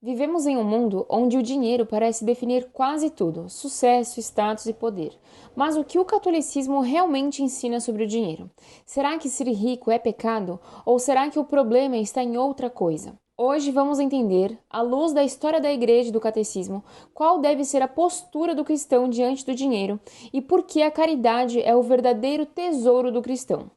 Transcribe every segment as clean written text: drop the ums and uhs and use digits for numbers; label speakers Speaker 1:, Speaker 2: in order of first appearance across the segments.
Speaker 1: Vivemos em um mundo onde o dinheiro parece definir quase tudo, sucesso, status e poder. Mas o que o catolicismo realmente ensina sobre o dinheiro? Será que ser rico é pecado? Ou será que o problema está em outra coisa? Hoje vamos entender, à luz da história da Igreja e do Catecismo, qual deve ser a postura do cristão diante do dinheiro e por que a caridade é o verdadeiro tesouro do cristão.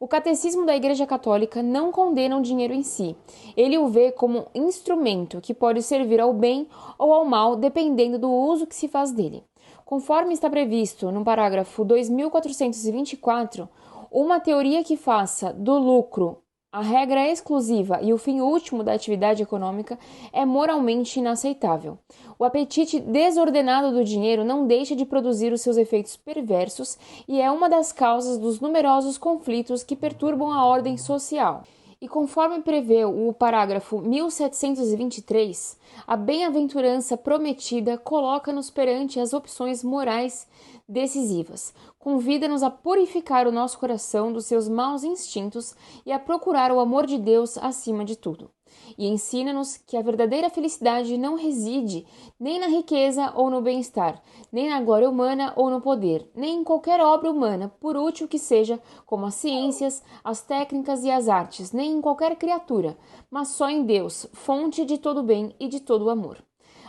Speaker 1: O Catecismo da Igreja Católica não condena o dinheiro em si. Ele o vê como instrumento que pode servir ao bem ou ao mal, dependendo do uso que se faz dele. Conforme está previsto no parágrafo 2424, uma teoria que faça do lucro a regra exclusiva e o fim último da atividade econômica é moralmente inaceitável. O apetite desordenado do dinheiro não deixa de produzir os seus efeitos perversos e é uma das causas dos numerosos conflitos que perturbam a ordem social. E conforme prevê o parágrafo 1723, a bem-aventurança prometida coloca-nos perante as opções morais decisivas. Convida-nos a purificar o nosso coração dos seus maus instintos e a procurar o amor de Deus acima de tudo. E ensina-nos que a verdadeira felicidade não reside nem na riqueza ou no bem-estar, nem na glória humana ou no poder, nem em qualquer obra humana, por útil que seja, como as ciências, as técnicas e as artes, nem em qualquer criatura, mas só em Deus, fonte de todo bem e de todo amor.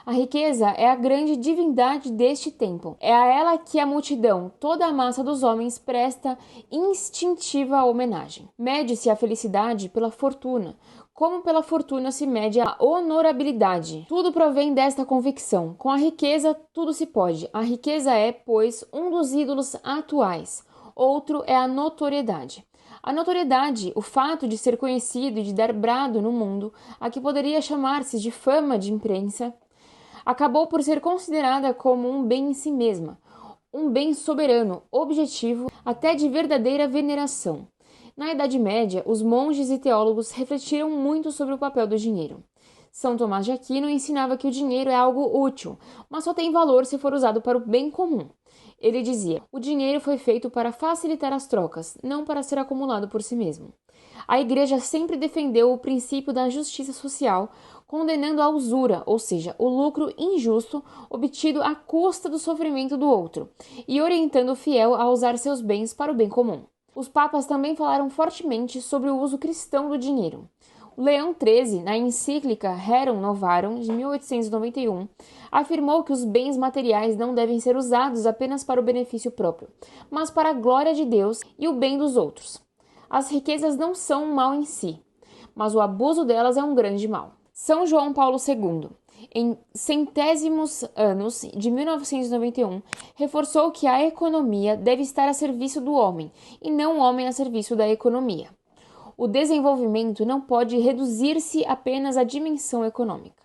Speaker 1: A riqueza é a grande divindade deste tempo. É a ela que a multidão, toda a massa dos homens, presta instintiva homenagem. Mede-se a felicidade pela fortuna, como pela fortuna se mede a honorabilidade. Tudo provém desta convicção. Com a riqueza, tudo se pode. A riqueza é, pois, um dos ídolos atuais. Outro é a notoriedade. A notoriedade, o fato de ser conhecido e de dar brado no mundo, a que poderia chamar-se de fama de imprensa, acabou por ser considerada como um bem em si mesma, um bem soberano, objetivo, até de verdadeira veneração. Na Idade Média, os monges e teólogos refletiram muito sobre o papel do dinheiro. São Tomás de Aquino ensinava que o dinheiro é algo útil, mas só tem valor se for usado para o bem comum. Ele dizia: o dinheiro foi feito para facilitar as trocas, não para ser acumulado por si mesmo. A Igreja sempre defendeu o princípio da justiça social, condenando a usura, ou seja, o lucro injusto obtido à custa do sofrimento do outro, e orientando o fiel a usar seus bens para o bem comum. Os papas também falaram fortemente sobre o uso cristão do dinheiro. Leão XIII, na encíclica Rerum Novarum, de 1891, afirmou que os bens materiais não devem ser usados apenas para o benefício próprio, mas para a glória de Deus e o bem dos outros. As riquezas não são um mal em si, mas o abuso delas é um grande mal. São João Paulo II, em centésimos anos de 1991, reforçou que a economia deve estar a serviço do homem e não o homem a serviço da economia. O desenvolvimento não pode reduzir-se apenas à dimensão econômica.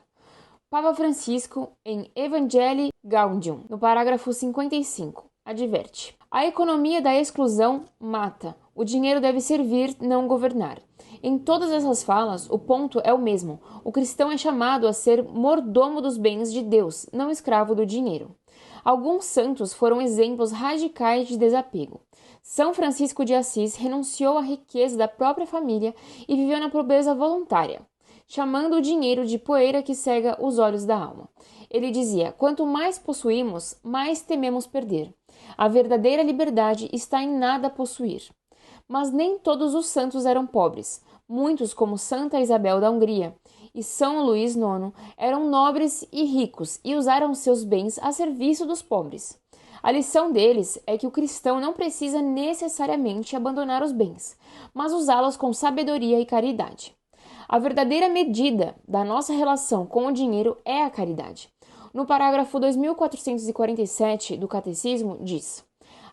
Speaker 1: Papa Francisco, em Evangelii Gaudium, no parágrafo 55, adverte: a economia da exclusão mata. O dinheiro deve servir, não governar. Em todas essas falas, o ponto é o mesmo. O cristão é chamado a ser mordomo dos bens de Deus, não escravo do dinheiro. Alguns santos foram exemplos radicais de desapego. São Francisco de Assis renunciou à riqueza da própria família e viveu na pobreza voluntária, chamando o dinheiro de poeira que cega os olhos da alma. Ele dizia: quanto mais possuímos, mais tememos perder. A verdadeira liberdade está em nada possuir. Mas nem todos os santos eram pobres. Muitos, como Santa Isabel da Hungria e São Luís IX, eram nobres e ricos e usaram seus bens a serviço dos pobres. A lição deles é que o cristão não precisa necessariamente abandonar os bens, mas usá-los com sabedoria e caridade. A verdadeira medida da nossa relação com o dinheiro é a caridade. No parágrafo 2447 do Catecismo diz: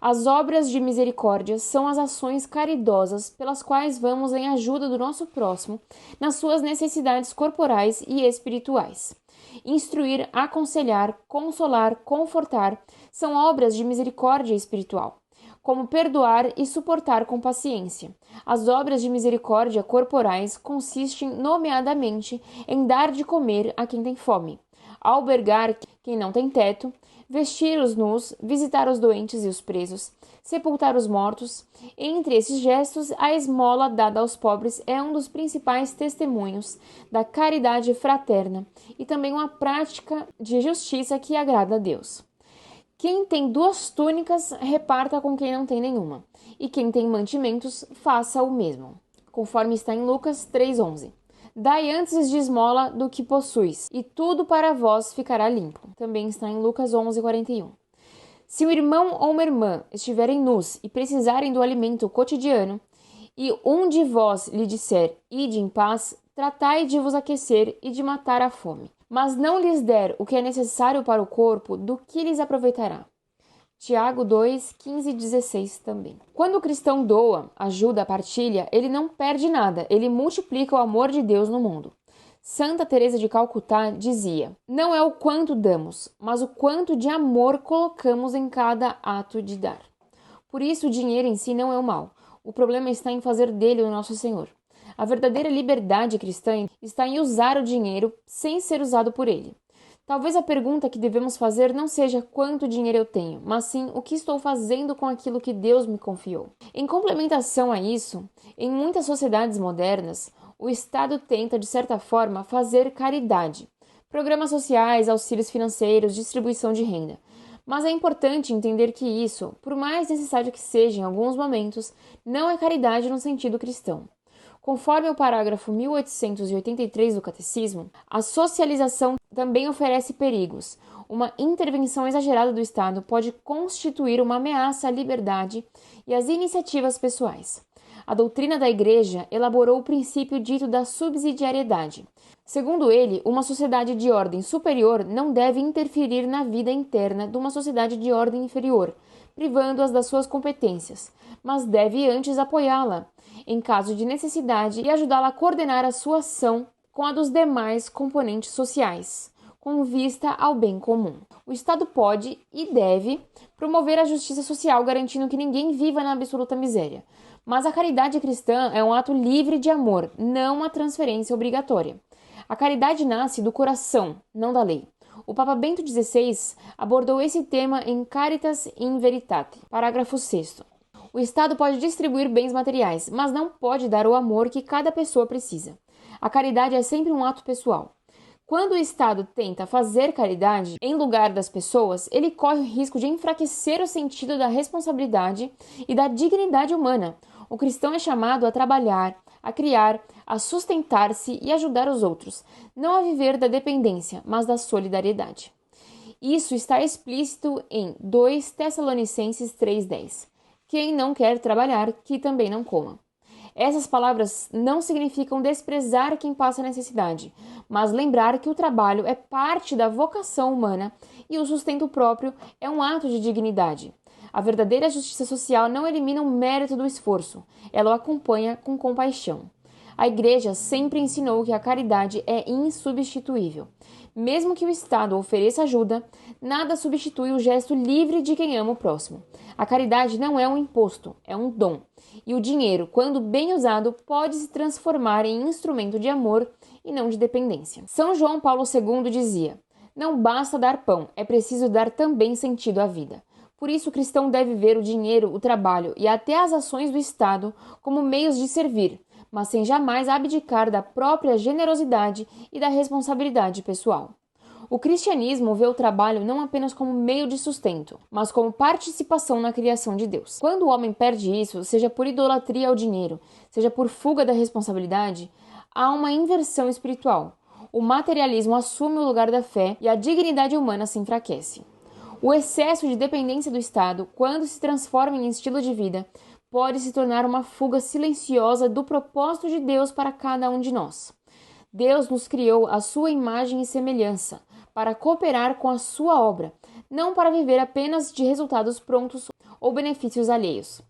Speaker 1: as obras de misericórdia são as ações caridosas pelas quais vamos em ajuda do nosso próximo nas suas necessidades corporais e espirituais. Instruir, aconselhar, consolar, confortar são obras de misericórdia espiritual, como perdoar e suportar com paciência. As obras de misericórdia corporais consistem, nomeadamente, em dar de comer a quem tem fome. albergar quem não tem teto, vestir os nus, visitar os doentes e os presos, sepultar os mortos. Entre esses gestos, a esmola dada aos pobres é um dos principais testemunhos da caridade fraterna e também uma prática de justiça que agrada a Deus. Quem tem 2 túnicas, reparta com quem não tem nenhuma, e quem tem mantimentos, faça o mesmo, conforme está em Lucas 3,11. Dai antes de esmola do que possuis, e tudo para vós ficará limpo. Também está em Lucas 11,41. Se um irmão ou uma irmã estiverem nus e precisarem do alimento cotidiano, e um de vós lhe disser, ide em paz, tratai de vos aquecer e de matar a fome. Mas não lhes der o que é necessário para o corpo, do que lhes aproveitará? Tiago 2, 15 e 16 também. Quando o cristão doa, ajuda, partilha, ele não perde nada, ele multiplica o amor de Deus no mundo. Santa Teresa de Calcutá dizia: não é o quanto damos, mas o quanto de amor colocamos em cada ato de dar. Por isso, o dinheiro em si não é o mal. O problema está em fazer dele o nosso Senhor. A verdadeira liberdade cristã está em usar o dinheiro sem ser usado por ele. Talvez a pergunta que devemos fazer não seja quanto dinheiro eu tenho, mas sim o que estou fazendo com aquilo que Deus me confiou. Em complementação a isso, em muitas sociedades modernas, o Estado tenta, de certa forma, fazer caridade. Programas sociais, auxílios financeiros, distribuição de renda. Mas é importante entender que isso, por mais necessário que seja em alguns momentos, não é caridade no sentido cristão. Conforme o parágrafo 1883 do Catecismo, a socialização também oferece perigos. Uma intervenção exagerada do Estado pode constituir uma ameaça à liberdade e às iniciativas pessoais. A doutrina da Igreja elaborou o princípio dito da subsidiariedade. Segundo ele, uma sociedade de ordem superior não deve interferir na vida interna de uma sociedade de ordem inferior, privando-as das suas competências, mas deve antes apoiá-la, em caso de necessidade, e ajudá-la a coordenar a sua ação com a dos demais componentes sociais, com vista ao bem comum. O Estado pode e deve promover a justiça social, garantindo que ninguém viva na absoluta miséria. Mas a caridade cristã é um ato livre de amor, não uma transferência obrigatória. A caridade nasce do coração, não da lei. O Papa Bento XVI abordou esse tema em Caritas in Veritate, parágrafo 6º. O Estado pode distribuir bens materiais, mas não pode dar o amor que cada pessoa precisa. A caridade é sempre um ato pessoal. Quando o Estado tenta fazer caridade em lugar das pessoas, ele corre o risco de enfraquecer o sentido da responsabilidade e da dignidade humana. O cristão é chamado a trabalhar, a criar, a sustentar-se e ajudar os outros, não a viver da dependência, mas da solidariedade. Isso está explícito em 2 Tessalonicenses 3,10. Quem não quer trabalhar, que também não coma. Essas palavras não significam desprezar quem passa necessidade, mas lembrar que o trabalho é parte da vocação humana e o sustento próprio é um ato de dignidade. A verdadeira justiça social não elimina o mérito do esforço, ela o acompanha com compaixão. A Igreja sempre ensinou que a caridade é insubstituível. Mesmo que o Estado ofereça ajuda, nada substitui o gesto livre de quem ama o próximo. A caridade não é um imposto, é um dom. E o dinheiro, quando bem usado, pode se transformar em instrumento de amor e não de dependência. São João Paulo II dizia: não basta dar pão, é preciso dar também sentido à vida. Por isso, o cristão deve ver o dinheiro, o trabalho e até as ações do Estado como meios de servir, mas sem jamais abdicar da própria generosidade e da responsabilidade pessoal. O cristianismo vê o trabalho não apenas como meio de sustento, mas como participação na criação de Deus. Quando o homem perde isso, seja por idolatria ao dinheiro, seja por fuga da responsabilidade, há uma inversão espiritual. O materialismo assume o lugar da fé e a dignidade humana se enfraquece. O excesso de dependência do Estado, quando se transforma em estilo de vida, pode se tornar uma fuga silenciosa do propósito de Deus para cada um de nós. Deus nos criou à sua imagem e semelhança, para cooperar com a sua obra, não para viver apenas de resultados prontos ou benefícios alheios.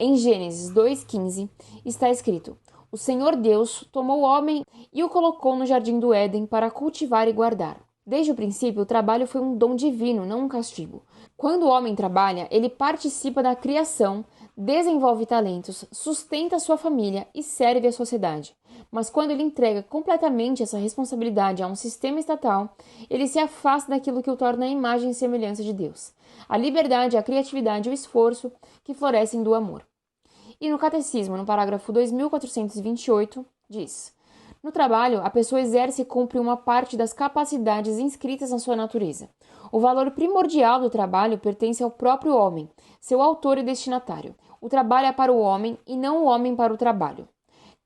Speaker 1: Em Gênesis 2,15 está escrito: o Senhor Deus tomou o homem e o colocou no jardim do Éden para cultivar e guardar. Desde o princípio, o trabalho foi um dom divino, não um castigo. Quando o homem trabalha, ele participa da criação, desenvolve talentos, sustenta sua família e serve a sociedade. Mas quando ele entrega completamente essa responsabilidade a um sistema estatal, ele se afasta daquilo que o torna a imagem e semelhança de Deus. A liberdade, a criatividade e o esforço que florescem do amor. E no Catecismo, no parágrafo 2428, diz: no trabalho, a pessoa exerce e cumpre uma parte das capacidades inscritas na sua natureza. O valor primordial do trabalho pertence ao próprio homem, seu autor e destinatário. O trabalho é para o homem e não o homem para o trabalho.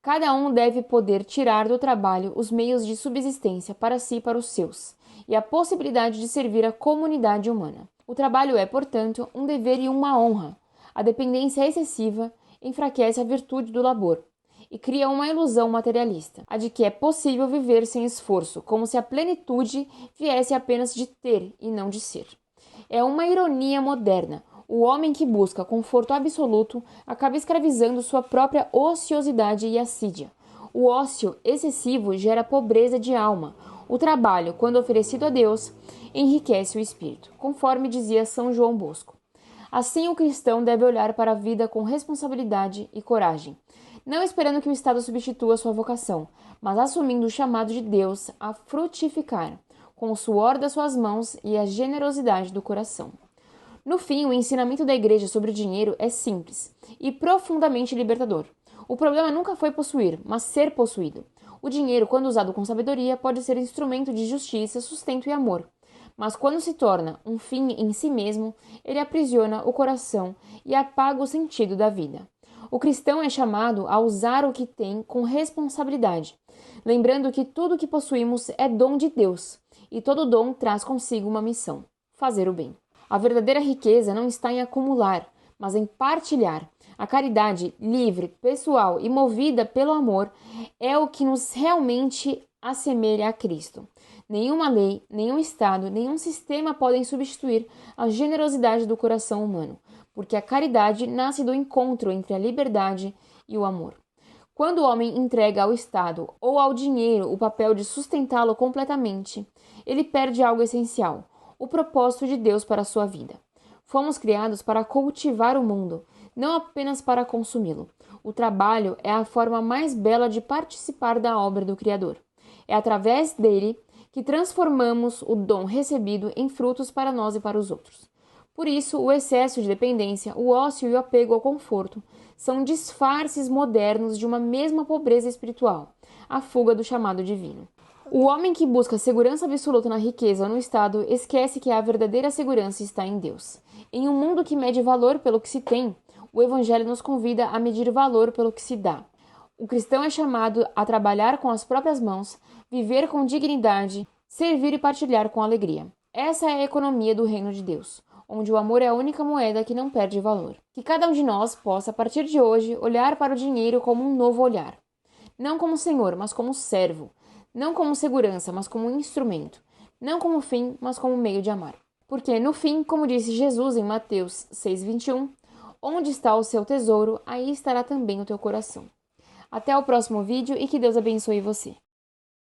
Speaker 1: Cada um deve poder tirar do trabalho os meios de subsistência para si e para os seus, e a possibilidade de servir a comunidade humana. O trabalho é, portanto, um dever e uma honra. A dependência excessiva enfraquece a virtude do labor e cria uma ilusão materialista, a de que é possível viver sem esforço, como se a plenitude viesse apenas de ter e não de ser. É uma ironia moderna. O homem que busca conforto absoluto acaba escravizando sua própria ociosidade e assídia. O ócio excessivo gera pobreza de alma. O trabalho, quando oferecido a Deus, enriquece o espírito, conforme dizia São João Bosco. Assim, o cristão deve olhar para a vida com responsabilidade e coragem, não esperando que o Estado substitua sua vocação, mas assumindo o chamado de Deus a frutificar, com o suor das suas mãos e a generosidade do coração. No fim, o ensinamento da Igreja sobre o dinheiro é simples e profundamente libertador. O problema nunca foi possuir, mas ser possuído. O dinheiro, quando usado com sabedoria, pode ser instrumento de justiça, sustento e amor. Mas quando se torna um fim em si mesmo, ele aprisiona o coração e apaga o sentido da vida. O cristão é chamado a usar o que tem com responsabilidade, lembrando que tudo o que possuímos é dom de Deus, e todo dom traz consigo uma missão: fazer o bem. A verdadeira riqueza não está em acumular, mas em partilhar. A caridade livre, pessoal e movida pelo amor é o que nos realmente assemelha a Cristo. Nenhuma lei, nenhum Estado, nenhum sistema podem substituir a generosidade do coração humano, porque a caridade nasce do encontro entre a liberdade e o amor. Quando o homem entrega ao Estado ou ao dinheiro o papel de sustentá-lo completamente, ele perde algo essencial: o propósito de Deus para a sua vida. Fomos criados para cultivar o mundo, não apenas para consumi-lo. O trabalho é a forma mais bela de participar da obra do Criador. É através dele que transformamos o dom recebido em frutos para nós e para os outros. Por isso, o excesso de dependência, o ócio e o apego ao conforto são disfarces modernos de uma mesma pobreza espiritual, a fuga do chamado divino. O homem que busca segurança absoluta na riqueza ou no Estado esquece que a verdadeira segurança está em Deus. Em um mundo que mede valor pelo que se tem, o Evangelho nos convida a medir valor pelo que se dá. O cristão é chamado a trabalhar com as próprias mãos, viver com dignidade, servir e partilhar com alegria. Essa é a economia do reino de Deus, onde o amor é a única moeda que não perde valor. Que cada um de nós possa, a partir de hoje, olhar para o dinheiro como um novo olhar. Não como senhor, mas como servo. Não como segurança, mas como instrumento. Não como fim, mas como meio de amar. Porque, no fim, como disse Jesus em Mateus 6,21, onde está o seu tesouro, aí estará também o teu coração. Até o próximo vídeo e que Deus abençoe você.